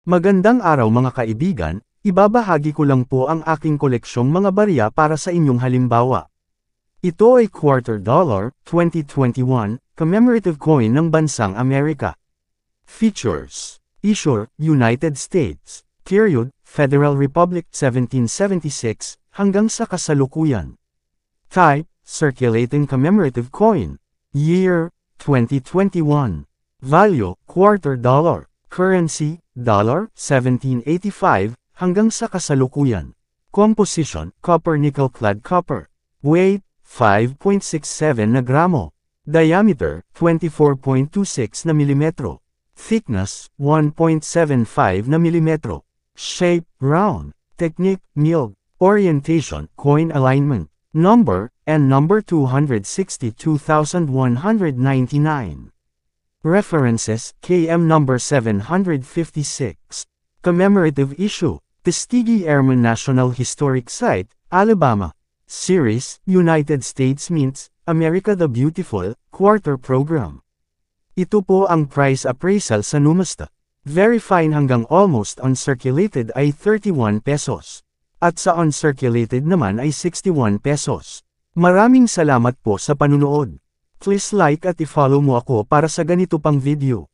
Magandang araw mga kaibigan, ibabahagi ko lang po ang aking koleksyong mga barya para sa inyong halimbawa. Ito ay $quarter 2021 commemorative coin ng bansang Amerika. Features: Issue, United States. Period, Federal Republic 1776, hanggang sa kasalukuyan. Type, circulating commemorative coin. Year, 2021. Value, $quarter. Currency, $1785, hanggang sa kasalukuyan. Composition, copper nickel-clad copper. Weight, 5.67 na gramo. Diameter, 24.26 na milimetro. Thickness, 1.75 na milimetro. Shape, round. Technique, milled. Orientation, coin alignment. Number, and number 262,199. References, KM number 756. Commemorative issue, Tuskegee Airmen National Historic Site, Alabama. Series, United States Mints, America the Beautiful, Quarter Program. Ito po ang price appraisal sa Numasta. Very fine hanggang almost uncirculated ay 31 pesos. At sa uncirculated naman ay 61 pesos. Maraming salamat po sa panunood. Please like at i-follow mo ako para sa ganito pang video.